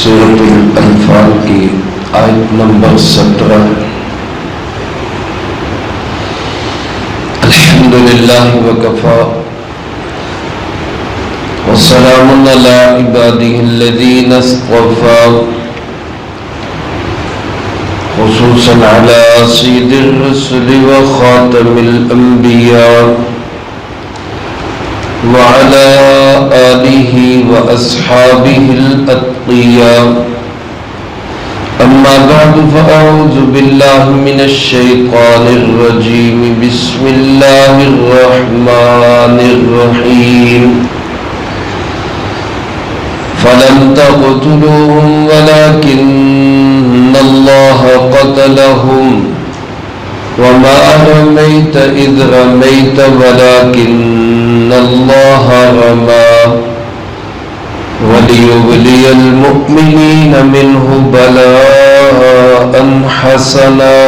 سورۃ الانفال کی آیت نمبر 17 الحمدللہ وکفی وسلام علی عبادہ الذین اصطفی خصوصا علی سید الرسل وخاتم الانبیاء وعلى آله وأصحابه الأتقياء أما بعد فأعوذ بالله من الشيطان الرجيم بسم الله الرحمن الرحيم فلم تقتلوهم ولكن الله قتلهم وما رميت إذ رميت ولكن الله رمى وليبلي المؤمنين منه بلاء حسنا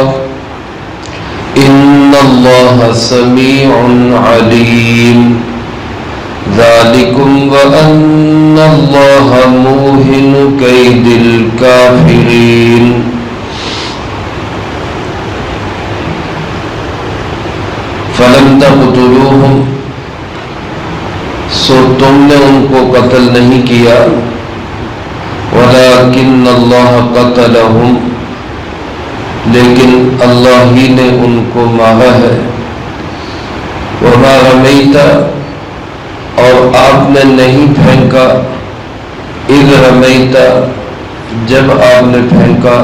إن الله سميع عليم ذلكم وأن الله موهن كيد الكافرين فلم تقتلوهم سو تم نے ان کو قتل نہیں کیا ولیکن اللہ قتلہم لیکن اللہ ہی نے ان کو مارا ہے وما رمیت اور آپ نے نہیں پھینکا اذ رمیت جب آپ نے پھینکا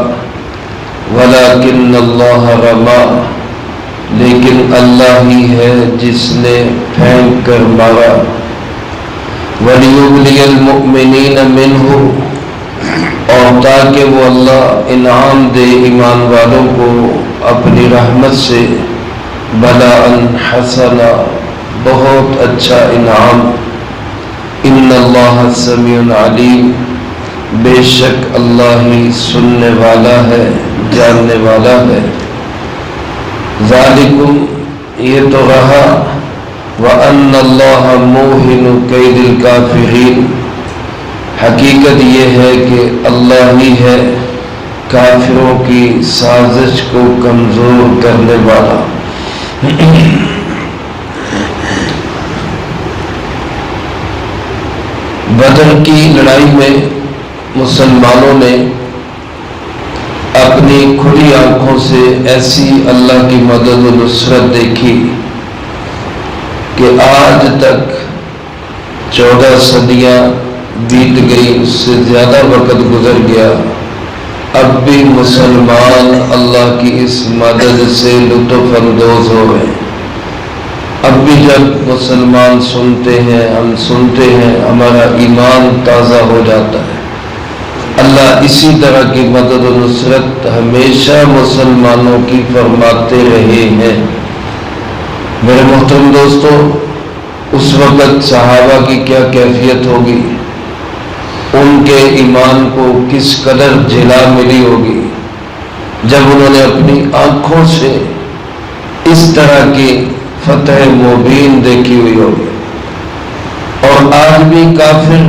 ولیکن اللہ رما لیکن اللہ ہی ہے جس نے پھینک کر مارا وَلِيُبْلِيَ الْمُؤْمِنِينَ مِنْهُ اور تاکہ وہ اللہ انعام دے ایمان والوں کو اپنی رحمت سے بلاءً حسنا بہت اچھا انعام ان اللہ سمیع علیم بے شک اللہ ہی سننے والا ہے جاننے والا ہے ذالکم یہ تو رہا وَأَنَّ اللَّهَ مُوهِنُ كَيْدِ الْكَافِرِينَ حقیقت یہ ہے کہ اللہ ہی ہے کافروں کی سازش کو کمزور کرنے والا بدر کی لڑائی میں مسلمانوں نے اپنی کھلی آنکھوں سے ایسی اللہ کی مدد و نصرت دیکھی کہ آج تک 14 صدیاں بیت گئی اس سے زیادہ وقت گزر گیا اب بھی مسلمان اللہ کی اس مدد سے لطف اندوز ہو گئے اب بھی جب مسلمان سنتے ہیں ہم سنتے ہیں ہمارا ایمان تازہ ہو جاتا ہے اللہ اسی طرح کی مدد و نصرت ہمیشہ مسلمانوں کی فرماتے رہے ہیں میرے محترم دوستو اس وقت صحابہ کی کیا کیفیت ہوگی ان کے ایمان کو کس قدر جلا ملی ہوگی جب انہوں نے اپنی آنکھوں سے اس طرح کی فتح مبین دیکھی ہوئی ہوگی اور آج بھی کافر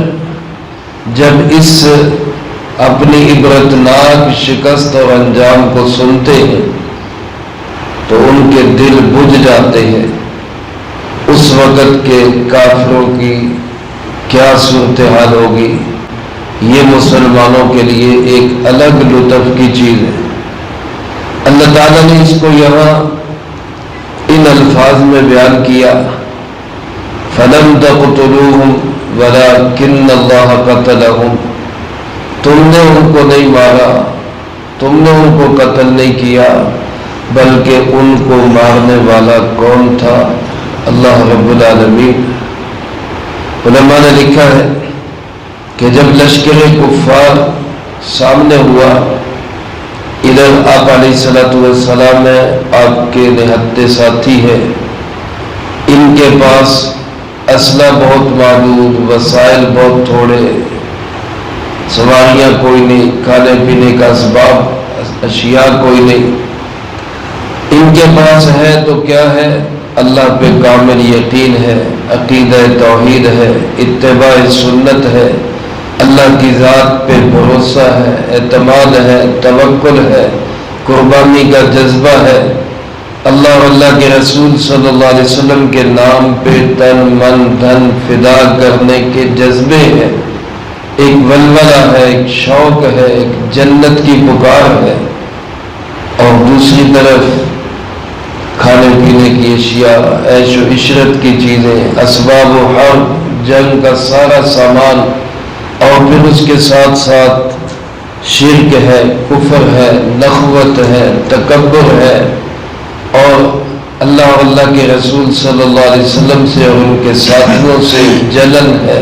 جب اس اپنی عبرتناک شکست اور انجام کو سنتے ہیں تو ان کے دل بجھ جاتے ہیں اس وقت کے کافروں کی کیا صورتحال ہوگی یہ مسلمانوں کے لیے ایک الگ لطف کی چیز ہے اللہ تعالیٰ نے اس کو یہاں ان الفاظ میں بیان کیا فَلَمْ تَقْتُلُوهُمْ وَلَكِنَّ اللَّهَ قَتَلَهُمْ تم نے ان کو نہیں مارا تم نے ان کو قتل نہیں کیا بلکہ ان کو مارنے والا کون تھا اللہ رب العالمین علماء نے لکھا ہے کہ جب لشکر کفار سامنے ہوا ادھر آپ علیہ السلام ہے آپ کے نہتے ساتھی ہے ان کے پاس اسلحہ بہت محدود وسائل بہت تھوڑے سواریاں کوئی نہیں کھانے پینے کا اسباب اشیاء کوئی نہیں ان کے پاس ہے تو کیا ہے اللہ پہ کامل یقین ہے، عقیدہ توحید ہے، اتباع سنت ہے، اللہ اللہ کی ذات پہ بھروسہ ہے، اعتماد ہے، توکل ہے، قربانی کا جذبہ ہے، اللہ اور اللہ کے رسول صلی اللہ علیہ وسلم کے نام پہ تن من دھن فدا کرنے کے جذبے ہیں، ایک ولولہ ہے، ایک شوق ہے، ایک جنت کی پکار ہے، اور دوسری طرف کھانے پینے کی اشیاء، عیش و عشرت کی چیزیں، اسباب و حرب، جنگ کا سارا سامان، اور پھر اس کے ساتھ ساتھ شرک ہے، کفر ہے، نخوت ہے، تکبر ہے، اور اللہ اور اللہ کے رسول صلی اللہ علیہ وسلم سے اور ان کے ساتھیوں سے جلن ہے،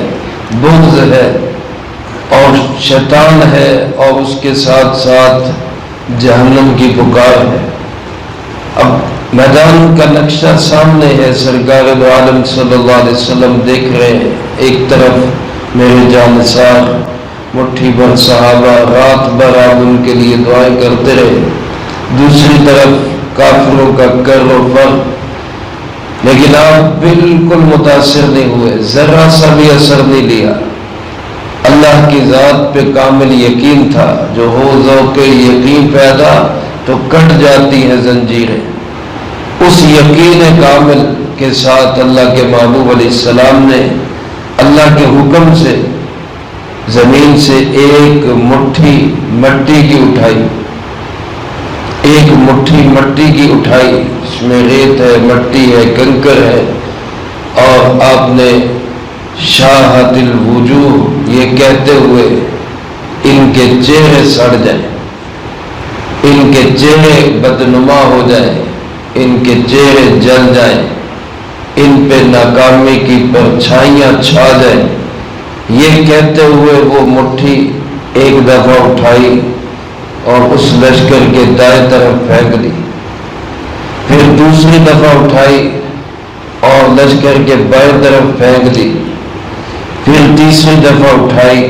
بغض ہے، اور شیطان ہے، اور اس کے ساتھ ساتھ جہنم کی پکار ہے۔ اب میدان کا نقشہ سامنے ہے، سرکار دو عالم صلی اللہ علیہ وسلم دیکھ رہے ہیں، ایک طرف میرے جانثار مٹھی بھر صحابہ رات بھر آپ ان کے لیے دعائیں کرتے رہے، دوسری طرف کافروں کا کر و فر، لیکن آپ بالکل متاثر نہیں ہوئے، ذرا سا بھی اثر نہیں لیا۔ اللہ کی ذات پہ کامل یقین تھا، جو ہو ذوق یقین پیدا تو کٹ جاتی ہیں زنجیریں۔ اس یقین کامل کے ساتھ اللہ کے محبوب علیہ السلام نے اللہ کے حکم سے زمین سے ایک مٹھی مٹی کی اٹھائی، ایک مٹھی مٹی کی اٹھائی، اس میں ریت ہے، مٹی ہے، کنکر ہے، اور آپ نے شاہد الوجوہ یہ کہتے ہوئے ان کے چہرے سڑ جائیں، ان کے چہرے بدنما ہو جائیں، ان کے چہرے جل جائیں، ان پہ ناکامی کی پرچھائیاں چھا جائیں، یہ کہتے ہوئے وہ مٹھی ایک دفعہ اٹھائی اور اس لشکر کے دائیں طرف پھینک دی، پھر دوسری دفعہ اٹھائی اور لشکر کے بائیں طرف پھینک دی، پھر تیسری دفعہ اٹھائی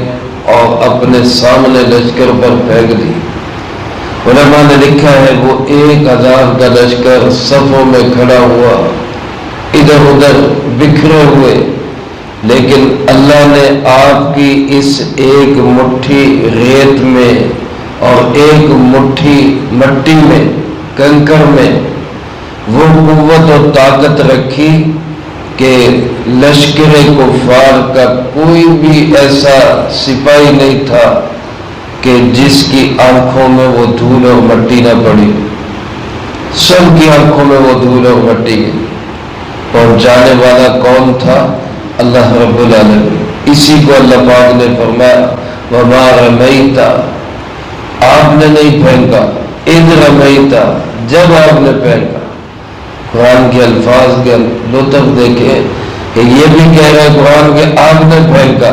اور اپنے سامنے لشکر پر پھینک دی۔ علماء نے لکھا ہے وہ 1000 کا لشکر صفوں میں کھڑا ہوا، ادھر ادھر بکھرے ہوئے، لیکن اللہ نے آپ کی اس ایک مٹھی ریت میں اور ایک مٹھی مٹی میں، کنکر میں، وہ قوت اور طاقت رکھی کہ لشکر کفار کا کوئی بھی ایسا سپاہی نہیں تھا کہ جس کی آنکھوں میں وہ دھول اور مٹی نہ پڑی، سب کی آنکھوں میں وہ دھول اور مٹی گئی۔ پہنچانے والا کون تھا؟ اللہ رب العالمین۔ اسی کو اللہ پاک نے فرمایا وَمَا رَمَيْتَ، آپ نے نہیں پھینکا، اِذْ رَمَيْتَ، جب آپ نے پھینکا۔ قرآن کے الفاظ کے لطف دیکھیں کہ یہ بھی کہہ رہے قرآن کہ آپ نے پھینکا،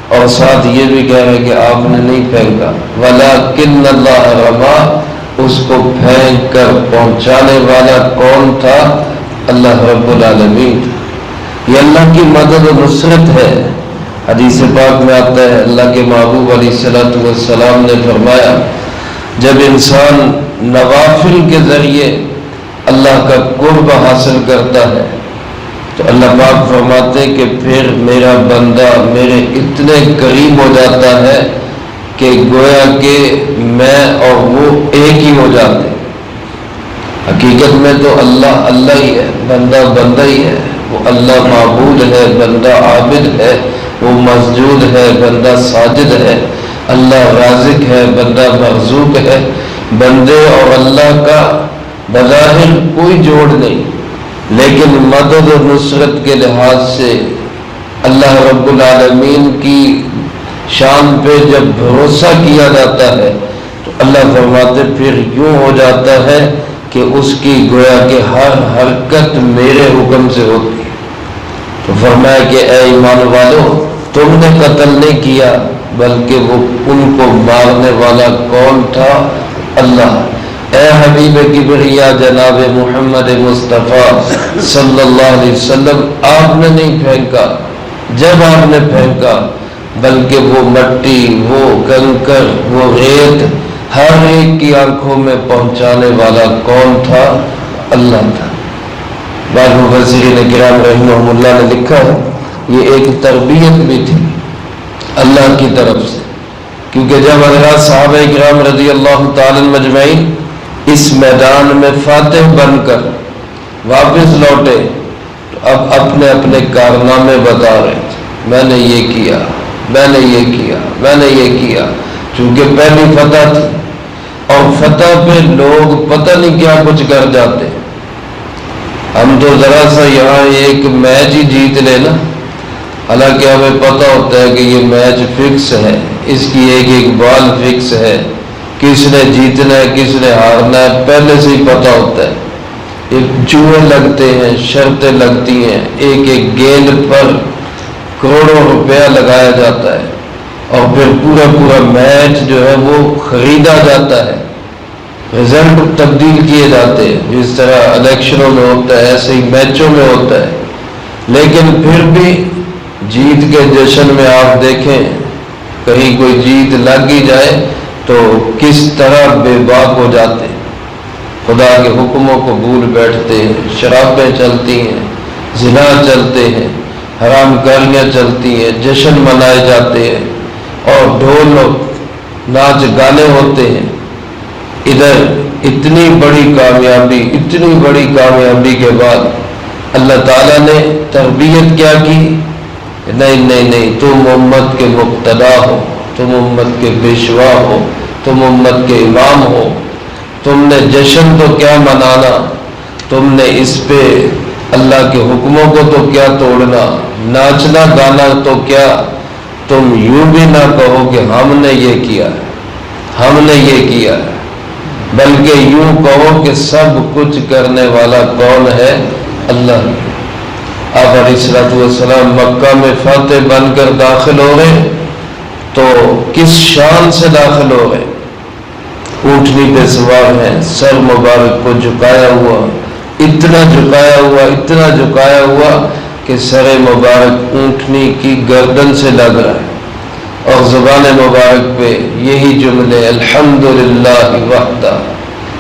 اور ساتھ یہ بھی کہہ رہے کہ آپ نے نہیں پھینکا۔ وَلَٰكِنَّ اللَّهَ رَمَىٰ، اس کو پھینک کر پہنچانے والا کون تھا؟ اللہ رب العالمین تھا۔ یہ اللہ کی مدد و نصرت ہے۔ حدیث پاک میں آتا ہے اللہ کے محبوب علیہ الصلوۃ والسلام نے فرمایا جب انسان نوافل کے ذریعے اللہ کا قرب حاصل کرتا ہے تو اللہ پاک فرماتے کہ پھر میرا بندہ میرے اتنے قریب ہو جاتا ہے کہ گویا کہ میں اور وہ ایک ہی ہو جاتے۔ حقیقت میں تو اللہ اللہ ہی ہے، بندہ بندہ ہی ہے، وہ اللہ معبود ہے، بندہ عابد ہے، وہ مسجود ہے، بندہ ساجد ہے، اللہ رازق ہے، بندہ مرزوق ہے۔ بندے اور اللہ کا بظاہر کوئی جوڑ نہیں، لیکن مدد و نصرت کے لحاظ سے اللہ رب العالمین کی شان پہ جب بھروسہ کیا جاتا ہے تو اللہ فرماتے پھر یوں ہو جاتا ہے کہ اس کی گویا کہ ہر حرکت میرے حکم سے ہوتی ہے۔ تو فرمایا کہ اے ایمان والو، تم نے قتل نہیں کیا بلکہ وہ ان کو مارنے والا کون تھا؟ اللہ۔ اے حبیب کبریا جناب محمد مصطفیٰ صلی اللہ علیہ وسلم، آپ نے نہیں پھینکا جب آپ نے پھینکا، بلکہ وہ مٹی، وہ کنکر، وہ ریت ہر ایک کی آنکھوں میں پہنچانے والا کون تھا؟ اللہ تھا۔ بعض مفسرین کرام رحمہم اللہ نے لکھا ہے یہ ایک تربیت بھی تھی اللہ کی طرف سے، کیونکہ جب حضرات صحابہ کرام رضی اللہ تعالی مجمعین اس میدان میں فاتح بن کر واپس لوٹے تو اب اپنے اپنے کارنامے بتا رہے تھے، میں نے یہ کیا، میں نے یہ کیا، میں نے یہ کیا، چونکہ پہلی فتح تھی اور فتح پہ لوگ پتہ نہیں کیا کچھ کر جاتے۔ ہم تو ذرا سا یہاں ایک میچ ہی جیت لے نا، حالانکہ ہمیں پتہ ہوتا ہے کہ یہ میچ فکس ہے، اس کی ایک بال فکس ہے، کس نے جیتنا ہے کس نے ہارنا ہے پہلے سے ہی پتہ ہوتا ہے۔ ایک جوئے لگتے ہیں، شرطیں لگتی ہیں، ایک ایک گیند پر کروڑوں روپیہ لگایا جاتا ہے اور پھر پورا میچ جو ہے وہ خریدا جاتا ہے، رزلٹ تبدیل کیے جاتے ہیں، جس طرح الیکشنوں میں ہوتا ہے ایسے ہی میچوں میں ہوتا ہے۔ لیکن پھر بھی جیت کے جشن میں آپ دیکھیں کہیں کوئی جیت لگ ہی جائے تو کس طرح بے باک ہو جاتے ہیں، خدا کے حکموں کو بھول بیٹھتے ہیں، شرابیں چلتی ہیں، زنا چلتے ہیں، حرام کاریاں چلتی ہیں، جشن منائے جاتے ہیں اور ڈھول ناچ گانے ہوتے ہیں۔ ادھر اتنی بڑی کامیابی کے بعد اللہ تعالیٰ نے تربیت کیا کی، نہیں تم امت کے مقتدا ہو، تم امت کے پیشوا ہو، تم امت کے امام ہو، تم نے جشن تو کیا منانا، تم نے اس پہ اللہ کے حکموں کو تو کیا توڑنا، ناچنا گانا تو کیا، تم یوں بھی نہ کہو کہ ہم نے یہ کیا ہے، ہم نے یہ کیا ہے، بلکہ یوں کہو کہ سب کچھ کرنے والا کون ہے؟ اللہ۔ آپ علیہ الصلوۃ والسلام مکہ میں فاتح بن کر داخل ہو رہے تو کس شان سے داخل ہو رہے؟ اونٹنی پہ سوار ہیں، سر مبارک کو جھکایا ہوا، اتنا جھکایا ہوا کہ سر مبارک اونٹنی کی گردن سے لگ رہا ہے اور زبان مبارک پہ یہی جملے الحمدللہ وحدہ،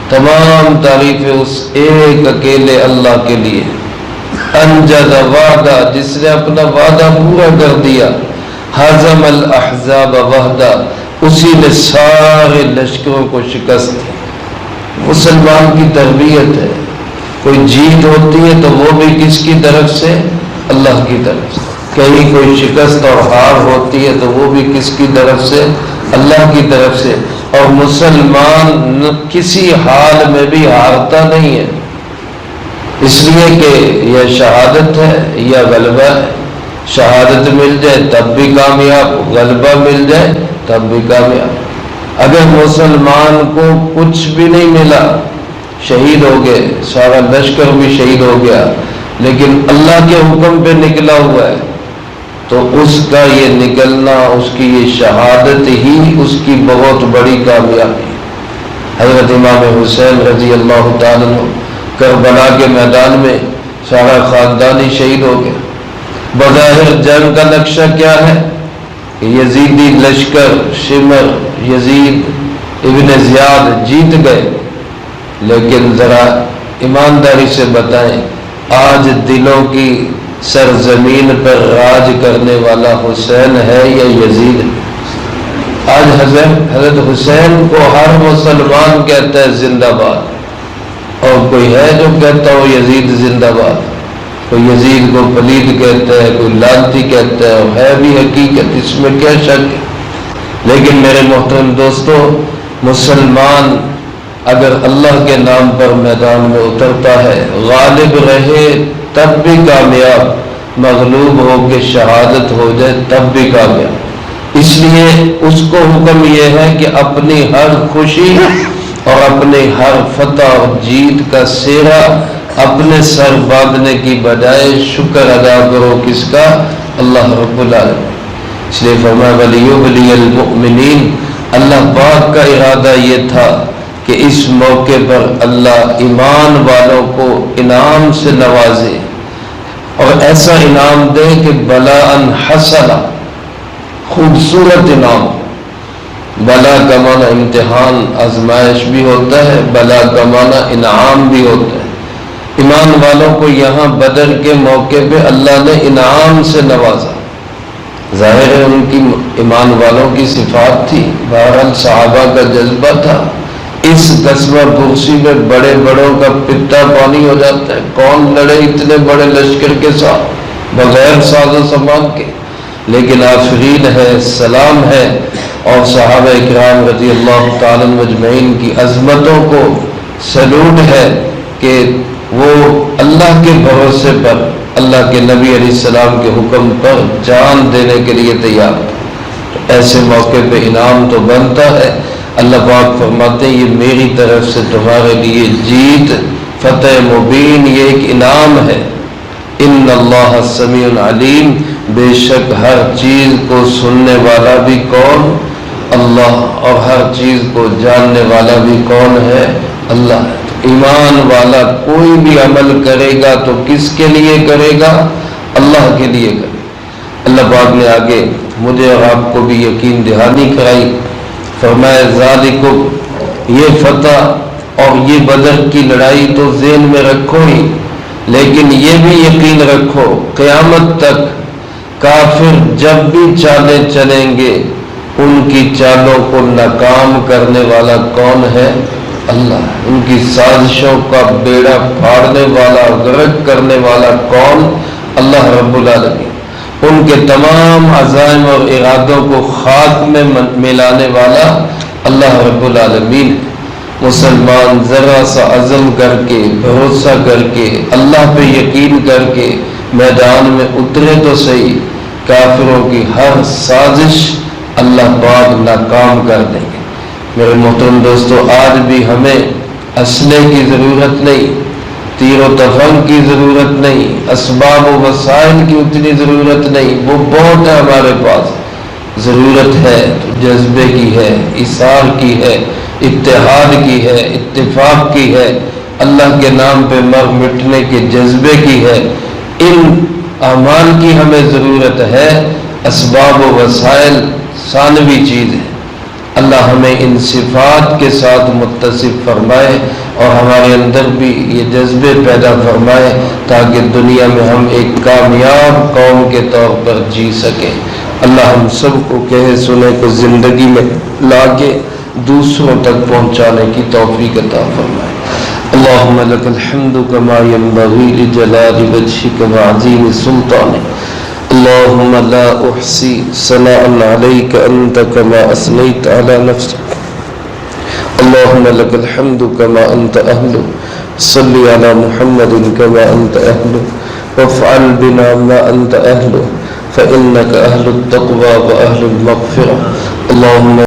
تمام تعریفیں اس ایک اکیلے اللہ کے لیے، انجز وعدہ جس نے اپنا وعدہ پورا کر دیا، ہزم الاحزاب وحدہ اسی نے سارے لشکروں کو شکست دی۔ مسلمان کی تربیت ہے، کوئی جیت ہوتی ہے تو وہ بھی کس کی طرف سے؟ اللہ کی طرف سے، کہیں کوئی شکست اور ہار ہوتی ہے تو وہ بھی کس کی طرف سے؟ اللہ کی طرف سے۔ اور مسلمان کسی حال میں بھی ہارتا نہیں ہے، اس لیے کہ یہ شہادت ہے یا غلبہ ہے، شہادت مل جائے تب بھی کامیاب، غلبہ مل جائے تب بھی کامیاب۔ اگر مسلمان کو کچھ بھی نہیں ملا، شہید ہو گئے، سارا لشکر بھی شہید ہو گیا، لیکن اللہ کے حکم پہ نکلا ہوا ہے تو اس کا یہ نکلنا، اس کی یہ شہادت ہی اس کی بہت بڑی کامیابی۔ حضرت امام حسین رضی اللہ تعالیٰ عنہ کربلا کے میدان میں سارا خاندان ہی شہید ہو گیا۔ بظاہر جنگ کا نقشہ کیا ہے کہ یزیدی لشکر شمر یزید ابن زیاد جیت گئے، لیکن ذرا ایمانداری سے بتائیں آج دلوں کی سرزمین پر راج کرنے والا حسین ہے یا یزید؟ آج حضرت حسین کو ہر مسلمان کہتا ہے زندہ باد، اور کوئی ہے جو کہتا ہو یزید زندہ باد؟ کوئی یزید کو پلید کہتا ہے، کوئی لعنتی کہتا ہے، اور ہے بھی حقیقت، اس میں کیا شک ہے؟ لیکن میرے محترم دوستو، مسلمان اگر اللہ کے نام پر میدان میں اترتا ہے، غالب رہے تب بھی کامیاب، مغلوب ہو کے شہادت ہو جائے تب بھی کامیاب۔ اس لیے اس کو حکم یہ ہے کہ اپنی ہر خوشی اور اپنی ہر فتح اور جیت کا سہرا اپنے سر باندھنے کی بجائے شکر ادا کرو کس کا؟ اللہ رب العالمین۔ اس لیے فرمایا وَلِيُبْلِيَ الْمُؤْمِنِينَ، اللہ پاک کا ارادہ یہ تھا کہ اس موقع پر اللہ ایمان والوں کو انعام سے نوازے اور ایسا انعام دے کہ بلاء حسنا، خوبصورت انعام۔ بلا کا معنی امتحان آزمائش بھی ہوتا ہے، بلا کا معنی انعام بھی ہوتا ہے۔ ایمان والوں کو یہاں بدر کے موقع پہ اللہ نے انعام سے نوازا، ظاہر ہے ان کی ایمان والوں کی صفات تھی، بہرحال صحابہ کا جذبہ تھا۔ اس قصبہ برسی میں بڑے بڑوں کا پتا پانی ہو جاتا ہے، کون لڑے اتنے بڑے لشکر کے ساتھ بغیر ساز و سامان کے، لیکن آفرین ہے، سلام ہے، اور صحابہ اکرام رضی اللہ تعالی مجمعین کی عظمتوں کو سلوٹ ہے کہ وہ اللہ کے بھروسے پر، اللہ کے نبی علیہ السلام کے حکم پر جان دینے کے لیے تیار ہے۔ ایسے موقع پہ انعام تو بنتا ہے۔ اللہ پاک فرماتے ہیں یہ میری طرف سے تمہارے لیے جیت، فتح مبین، یہ ایک انعام ہے۔ ان اللہ سمیع علیم، بے شک ہر چیز کو سننے والا بھی کون؟ اللہ، اور ہر چیز کو جاننے والا بھی کون ہے؟ اللہ۔ ایمان والا کوئی بھی عمل کرے گا تو کس کے لیے کرے گا؟ اللہ کے لیے کرے گا۔ اللہ پاک نے آگے مجھے اور آپ کو بھی یقین دہانی کرائی، فرمایا ذالکم، یہ فتح اور یہ بدر کی لڑائی تو ذہن میں رکھو ہی، لیکن یہ بھی یقین رکھو قیامت تک کافر جب بھی چالیں چلیں گے ان کی چالوں کو ناکام کرنے والا کون ہے؟ اللہ۔ ان کی سازشوں کا بیڑا پھاڑنے والا، غرق کرنے والا کون؟ اللہ رب العالمین۔ ان کے تمام عزائم اور ارادوں کو خاک میں ملانے والا اللہ رب العالمین۔ مسلمان ذرا سا عزم کر کے، بھروسہ کر کے، اللہ پہ یقین کر کے میدان میں اترے تو صحیح، کافروں کی ہر سازش اللہ پاک ناکام کر دیں گے۔ میرے محترم دوستو، آج بھی ہمیں اسلحے کی ضرورت نہیں، تیر و تفنگ کی ضرورت نہیں، اسباب و وسائل کی اتنی ضرورت نہیں، وہ بہت ہے ہمارے پاس۔ ضرورت ہے تو جذبے کی ہے، اصرار کی ہے، اتحاد کی ہے، اتفاق کی ہے، اللہ کے نام پہ مر مٹنے کے جذبے کی ہے۔ ان اعمال کی ہمیں ضرورت ہے۔ اسباب و وسائل ثانوی چیز ہے۔ اللہ ہمیں ان صفات کے ساتھ متصف فرمائے اور ہمارے اندر بھی یہ جذبے پیدا فرمائے تاکہ دنیا میں ہم ایک کامیاب قوم کے طور پر جی سکیں۔ اللہ ہم سب کو کہے سنے کو زندگی میں لا کے دوسروں تک پہنچانے کی توفیق عطا فرمائے۔ اللہم لک الحمد کما ینبغی لجلال وجہک وعظیم سلطانک، اللہم لا احصی ثناء علیک انت کما اثنیت علی نفسک، اللہم لک الحمد کما انت اہل، صلی علی محمد کما انت اہل، وافعل بنا ما انت اہل، فإنک اہل التقوی و اہل المغفرہ۔ اللہم